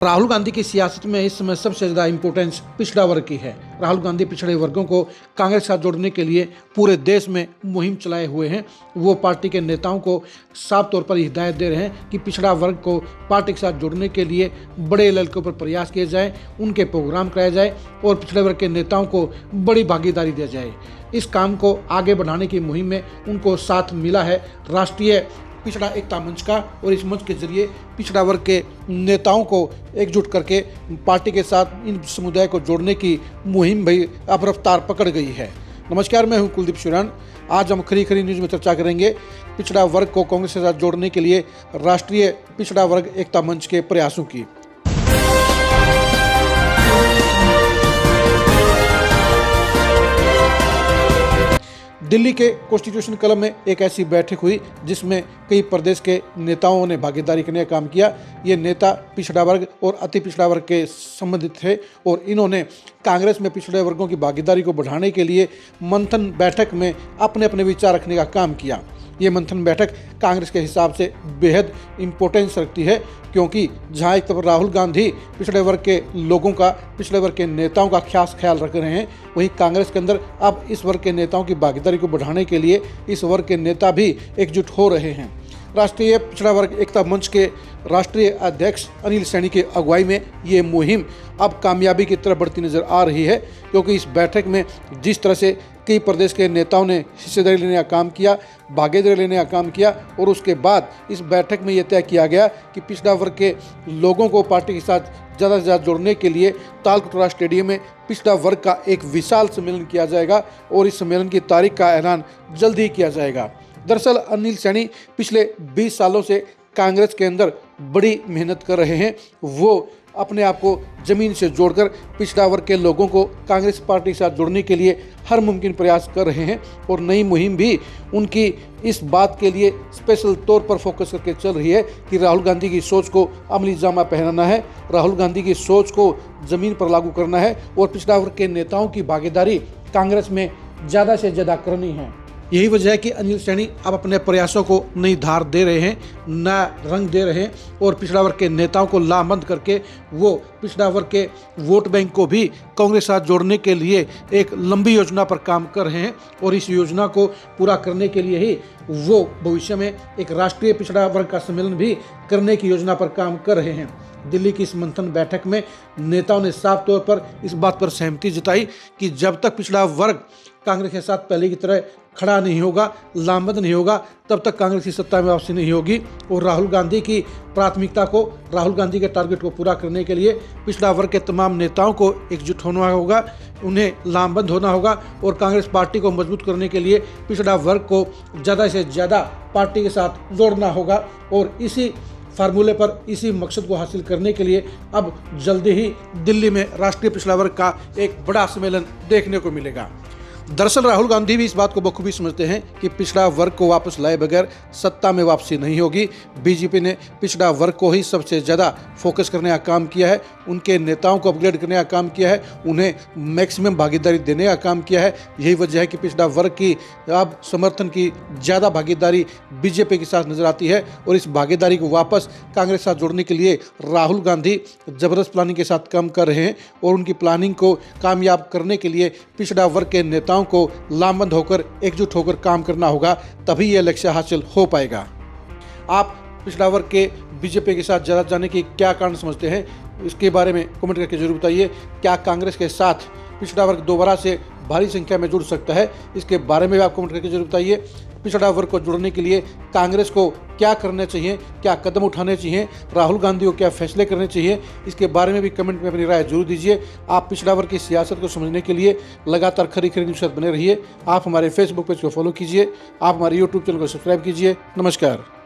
राहुल गांधी की सियासत में इस समय सबसे ज़्यादा इम्पोर्टेंस पिछड़ा वर्ग की है। राहुल गांधी पिछड़े वर्गों को कांग्रेस के साथ जोड़ने के लिए पूरे देश में मुहिम चलाए हुए हैं। वो पार्टी के नेताओं को साफ तौर पर हिदायत दे रहे हैं कि पिछड़ा वर्ग को पार्टी के साथ जोड़ने के लिए बड़े लेवल के ऊपर प्रयास किए जाए, उनके प्रोग्राम कराए जाए और पिछड़े वर्ग के नेताओं को बड़ी भागीदारी दी जाए। इस काम को आगे बढ़ाने की मुहिम में उनको साथ मिला है राष्ट्रीय पिछड़ा एकता मंच का, और इस मंच के जरिए पिछड़ा वर्ग के नेताओं को एकजुट करके पार्टी के साथ इन समुदाय को जोड़ने की मुहिम भी अब रफ्तार पकड़ गई है। नमस्कार, मैं हूं कुलदीप शिवरान। आज हम खरी खरी न्यूज़ में चर्चा करेंगे पिछड़ा वर्ग को कांग्रेस के साथ जोड़ने के लिए राष्ट्रीय पिछड़ा वर्ग एकता मंच के प्रयासों की। दिल्ली के कॉन्स्टिट्यूशन क्लब में एक ऐसी बैठक हुई जिसमें कई प्रदेश के नेताओं ने भागीदारी करने का काम किया। ये नेता पिछड़ा वर्ग और अति पिछड़ा वर्ग के संबंधित थे और इन्होंने कांग्रेस में पिछड़े वर्गों की भागीदारी को बढ़ाने के लिए मंथन बैठक में अपने अपने विचार रखने का काम किया। ये मंथन बैठक कांग्रेस के हिसाब से बेहद इम्पोर्टेंस रखती है, क्योंकि जहाँ एक तरफ राहुल गांधी पिछड़े वर्ग के लोगों का, पिछड़े वर्ग के नेताओं का खास ख्याल रख रहे हैं, वहीं कांग्रेस के अंदर अब इस वर्ग के नेताओं की भागीदारी को बढ़ाने के लिए इस वर्ग के नेता भी एकजुट हो रहे हैं। राष्ट्रीय पिछड़ा वर्ग एकता मंच के राष्ट्रीय अध्यक्ष अनिल सैनी की अगुवाई में ये मुहिम अब कामयाबी की तरफ बढ़ती नजर आ रही है, क्योंकि इस बैठक में जिस तरह से कई प्रदेश के नेताओं ने हिस्सेदारी लेने का काम किया, भागीदारी लेने का काम किया, और उसके बाद इस बैठक में यह तय किया गया कि पिछड़ा वर्ग के लोगों को पार्टी के साथ ज़्यादा से ज़्यादा जोड़ने के लिए तालकटोरा स्टेडियम में पिछड़ा वर्ग का एक विशाल सम्मेलन किया जाएगा और इस सम्मेलन की तारीख का ऐलान जल्द ही किया जाएगा। दरअसल अनिल सैनी पिछले 20 सालों से कांग्रेस के अंदर बड़ी मेहनत कर रहे हैं। वो अपने आप को ज़मीन से जोड़कर पिछड़ा वर्ग के लोगों को कांग्रेस पार्टी के साथ जोड़ने के लिए हर मुमकिन प्रयास कर रहे हैं, और नई मुहिम भी उनकी इस बात के लिए स्पेशल तौर पर फोकस करके चल रही है कि राहुल गांधी की सोच को अमली जामा पहनाना है, राहुल गांधी की सोच को ज़मीन पर लागू करना है और पिछड़ा वर्ग के नेताओं की भागीदारी कांग्रेस में ज़्यादा से ज़्यादा करनी है। यही वजह है कि अनिल सैनी अब अपने प्रयासों को नई धार दे रहे हैं, नया रंग दे रहे हैं, और पिछड़ा वर्ग के नेताओं को लामबंद करके वो पिछड़ा वर्ग के वोट बैंक को भी कांग्रेस साथ जोड़ने के लिए एक लंबी योजना पर काम कर रहे हैं, और इस योजना को पूरा करने के लिए ही वो भविष्य में एक राष्ट्रीय पिछड़ा वर्ग का सम्मेलन भी करने की योजना पर काम कर रहे हैं। दिल्ली की इस मंथन बैठक में नेताओं ने साफ तौर पर इस बात पर सहमति जताई कि जब तक पिछड़ा वर्ग कांग्रेस के साथ पहले की तरह खड़ा नहीं होगा, लामबंद नहीं होगा, तब तक कांग्रेस की सत्ता में वापसी नहीं होगी। और राहुल गांधी की प्राथमिकता को, राहुल गांधी के टारगेट को पूरा करने के लिए पिछड़ा वर्ग के तमाम नेताओं को एकजुट होना होगा, उन्हें लामबंद होना होगा, और कांग्रेस पार्टी को मजबूत करने के लिए पिछड़ा वर्ग को ज़्यादा से ज़्यादा पार्टी के साथ जोड़ना होगा। और इसी फार्मूले पर, इसी मकसद को हासिल करने के लिए अब जल्दी ही दिल्ली में राष्ट्रीय पिछड़ा वर्ग का एक बड़ा सम्मेलन देखने को मिलेगा। दरअसल राहुल गांधी भी इस बात को बखूबी समझते हैं कि पिछड़ा वर्ग को वापस लाए बगैर सत्ता में वापसी नहीं होगी। बीजेपी ने पिछड़ा वर्ग को ही सबसे ज़्यादा फोकस करने का काम किया है, उनके नेताओं को अपग्रेड करने का काम किया है, उन्हें मैक्सिमम भागीदारी देने का काम किया है। यही वजह है कि पिछड़ा वर्ग की अब समर्थन की ज़्यादा भागीदारी बीजेपी के साथ नजर आती है, और इस भागीदारी को वापस कांग्रेस के साथ जोड़ने के लिए राहुल गांधी ज़बरदस्त प्लानिंग के साथ काम कर रहे हैं, और उनकी प्लानिंग को कामयाब करने के लिए पिछड़ा वर्ग के नेताओं को लामबंद होकर, एकजुट होकर काम करना होगा, तभी यह लक्ष्य हासिल हो पाएगा। आप पिछड़ा वर्ग के बीजेपी के साथ ज़्यादा जाने की क्या कारण समझते हैं, इसके बारे में कमेंट करके जरूर बताइए। क्या कांग्रेस के साथ पिछड़ा वर्ग दोबारा से भारी संख्या में जुड़ सकता है, इसके बारे में भी आप कमेंट करके जरूर बताइए। पिछड़ा वर्ग को जोड़ने के लिए कांग्रेस को क्या करना चाहिए, क्या कदम उठाने चाहिए, राहुल गांधी को क्या फैसले करने चाहिए, इसके बारे में भी कमेंट में अपनी राय जरूर दीजिए। आप पिछड़ा वर्ग की सियासत को समझने के लिए लगातार खरी खरी न्यूज़ के साथ बने रहिए। आप हमारे फेसबुक पेज को फॉलो कीजिए, आप हमारे यूट्यूब चैनल को सब्सक्राइब कीजिए। नमस्कार।